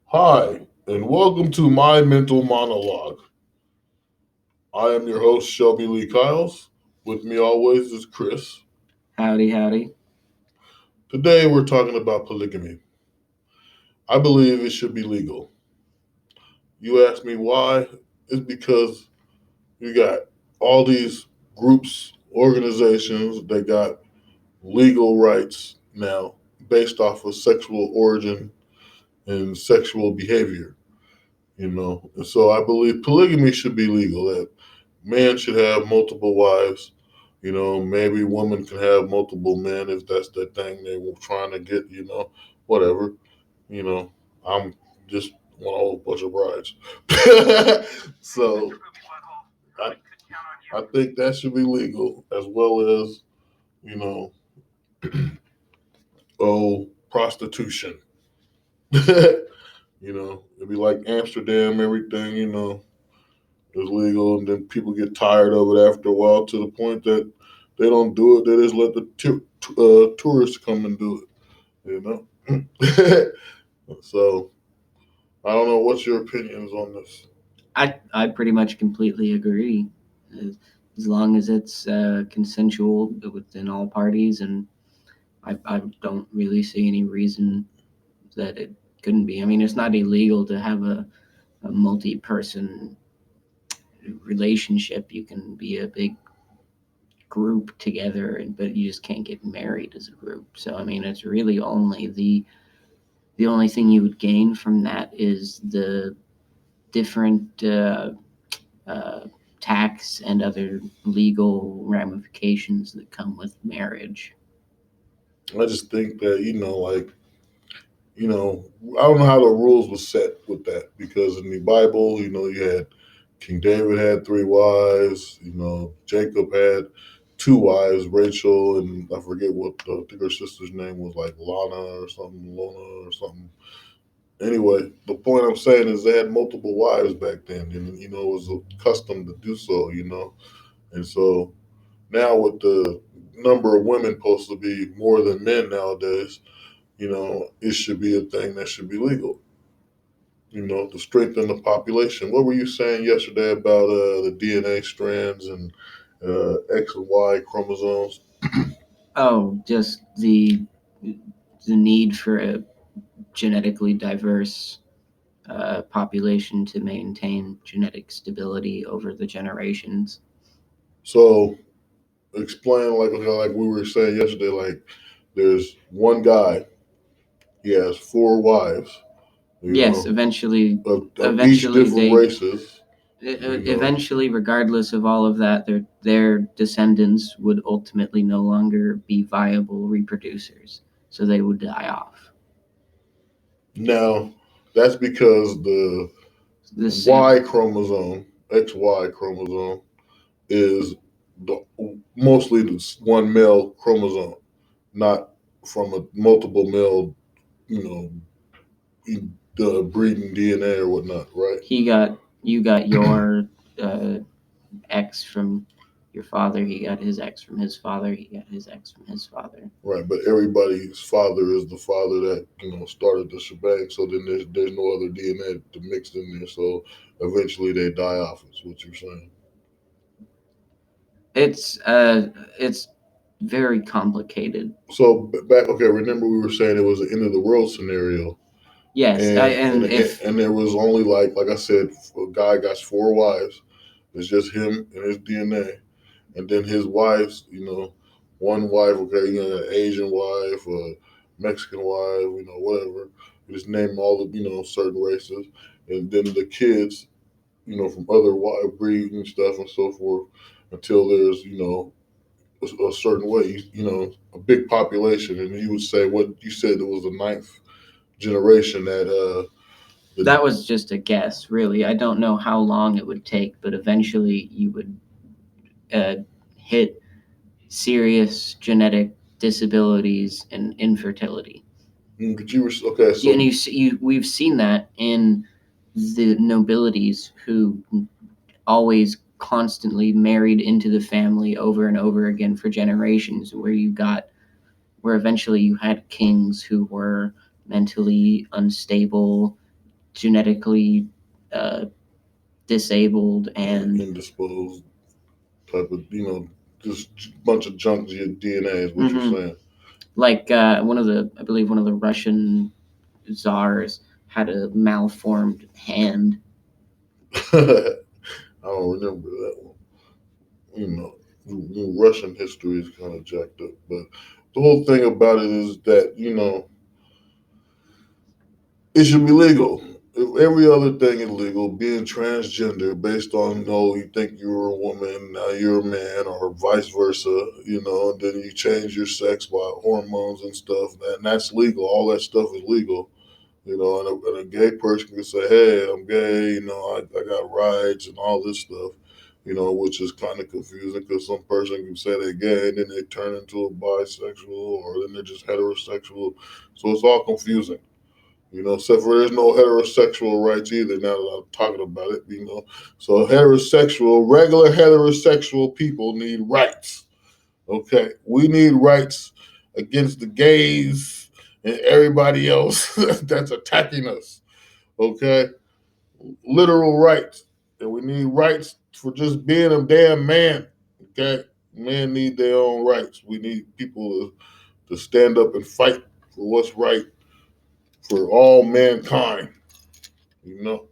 Hi, and welcome to my mental monologue. I am your host, Shelby Lee Kiles. With me always is Chris. Howdy, howdy. Today we're talking about polygamy. I believe it should be legal. You ask me why? It's because you got all these groups, organizations that got legal rights now based off of sexual origin and sexual behavior. And so I believe polygamy should be legal. That man should have multiple wives. Maybe women can have multiple men if that's the thing they were trying to get. Whatever. You know, I'm just want a whole bunch of brides. So I, I think that should be legal as well as you know, prostitution. It'd be like Amsterdam, everything. Is legal, and then people get tired of it after a while to the point that they don't do it. They just let the tourists come and do it. So I don't know. What's your opinions on this? I pretty much completely agree. As, as long as it's consensual within all parties, and I don't really see any reason that it couldn't be. I mean, it's not illegal to have a multi person relationship. You can be a big group together, but you just can't get married as a group. So, I mean, it's really only the only thing you would gain from that is the different uh, tax and other legal ramifications that come with marriage. I just think that you know, I don't know how the rules were set with that because in the Bible, you had King David had three wives. Jacob had two wives, Rachel, and I forget what I think her sister's name was, like Lana or something, Lona or something. Anyway, the point I'm saying is they had multiple wives back then, and it was a custom to do so. And so now with the number of women supposed to be more than men nowadays, it should be a thing that should be legal. To strengthen the population. What were you saying yesterday about the DNA strands and X and Y chromosomes? Oh, just the need for a genetically diverse population to maintain genetic stability over the generations. So explain, like we were saying yesterday, like there's one guy, he has four wives, you Yes, know, eventually, of each eventually different they races, you know. eventually, regardless of all of that, their descendants would ultimately no longer be viable reproducers, so they would die off. Now, that's because the The Y same. chromosome, XY chromosome, is the, mostly one male chromosome, not from a multiple male, you know, the breeding DNA or whatnot, right? He got You got your uh, X from your father. He got his X from his father. He got his X from his father. Right, but everybody's father is the father that started the shebang. So then there's no other DNA to mix in there. So eventually they die off. Is what you're saying. It's uh it's very complicated. So back, okay. Remember we were saying it was an end of the world scenario, Yes, and and and and, if and there was only like I said, a guy got four wives. It's just him and his DNA, and then his wives. One wife, okay, an Asian wife, a Mexican wife, whatever. You just name all the certain races, and then the kids, from other wife breeds and stuff and so forth, until there's a certain way, a big population, and you would say what you said there was the ninth generation that the that was just a guess, really. I don't know how long it would take, but eventually you would uh, hit serious genetic disabilities and infertility. but you were okay. And So we've seen that in the nobilities who always constantly married into the family over and over again for generations, where eventually you had kings who were mentally unstable, genetically uh, disabled and indisposed type of, just bunch of junk DNA is what you're mhm, saying. like I believe one of the Russian czars had a malformed hand. I don't remember that one. You know, Russian history is kind of jacked up, but the whole thing about it is that it should be legal. If every other thing is legal, being transgender based on you think you're a woman, now you're a man, or vice versa, and then you change your sex by hormones and stuff, and that's legal. All that stuff is legal. And a gay person can say, "Hey, I'm gay," I got rights and all this stuff, which is kind of confusing because some person can say they're gay and then they turn into a bisexual or then they're just heterosexual. So it's all confusing. Except for there's no heterosexual rights either. Now that I'm talking about it. So regular heterosexual people need rights. Okay, we need rights against the gays and everybody else that's attacking us. Okay, literal rights, and we need rights for just being a damn man. Okay, men need their own rights. We need people to stand up and fight for what's right for all mankind. You know,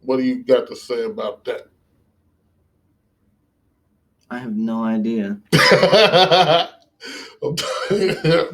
what do you got to say about that? I have no idea. I'm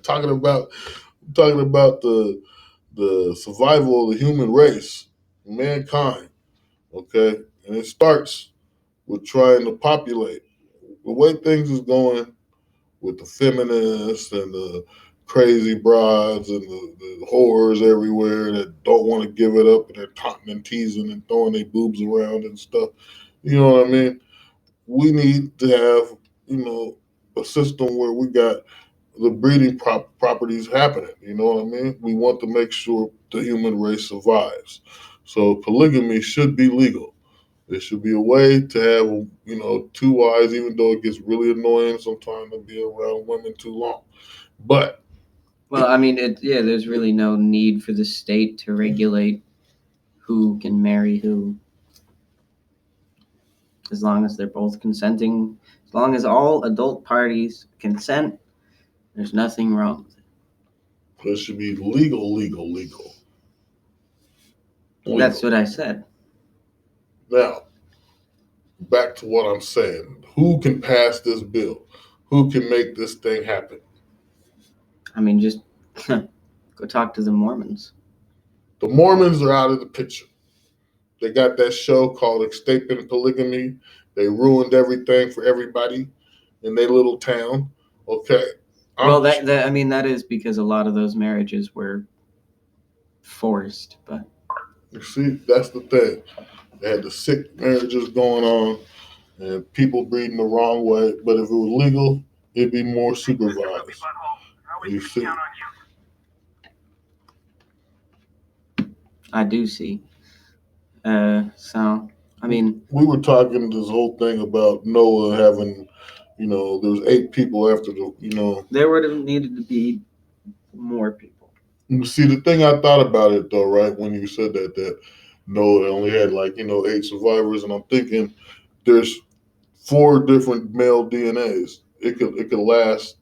talking about talking about the survival of the human race, mankind. Okay, and it starts with trying to populate. The way things is going with the feminists and the crazy brides and the whores everywhere that don't want to give it up and they're taunting and teasing and throwing their boobs around and stuff. You know what I mean? We need to have, you know, a system where we got the breeding properties happening. You know what I mean? We want to make sure the human race survives. So polygamy should be legal. There should be a way to have, two wives, even though it gets really annoying sometimes to be around women too long. But Well, I mean, there's really no need for the state to regulate who can marry who, as long as they're both consenting. As long as all adult parties consent, there's nothing wrong with it should be legal, legal, legal, it. That's legal. what I said. Now, back to what I'm saying. Who can pass this bill? Who can make this thing happen? I mean, just go talk to the Mormons. The Mormons are out of the picture. They got that show called Escaping Polygamy. They ruined everything for everybody in their little town. Okay. Well, I'm that I mean, that is because a lot of those marriages were forced, but You see, that's the thing. They had the sick marriages going on and people breeding the wrong way. But if it was legal, it'd be more supervised. You see, I do see. So I mean, we were talking this whole thing about Noah having, there was 8 people after there would have needed to be more people. See, the thing I thought about it though, right, when you said that Noah only had like, 8 survivors, and I'm thinking there's 4 different male DNAs. It could last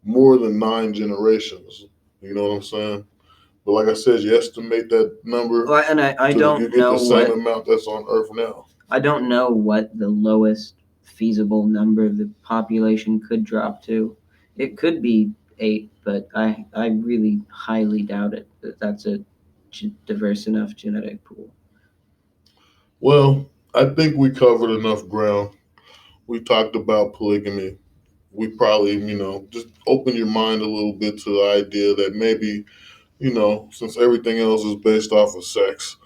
more than 9 generations. You know what I'm saying? But like I said, you estimate that number Well, and I till you don't get the know same what amount that's on Earth now. I don't know what the lowest feasible number the population could drop to. It could be 8, but I really highly doubt it that that's a diverse enough genetic pool. Well, I think we covered enough ground. We talked about polygamy. We probably, just open your mind a little bit to the idea that maybe, since everything else is based off of sex,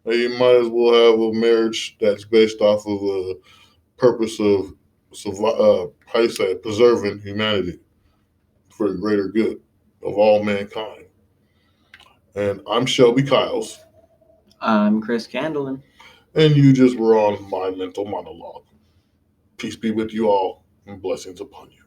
you might as well have a marriage that's based off of a purpose of how you say it, preserving humanity for the greater good of all mankind. And I'm Shelby Kyles, I'm Chris Candlin. and you just were on my mental monologue. Peace be with you all, and blessings upon you.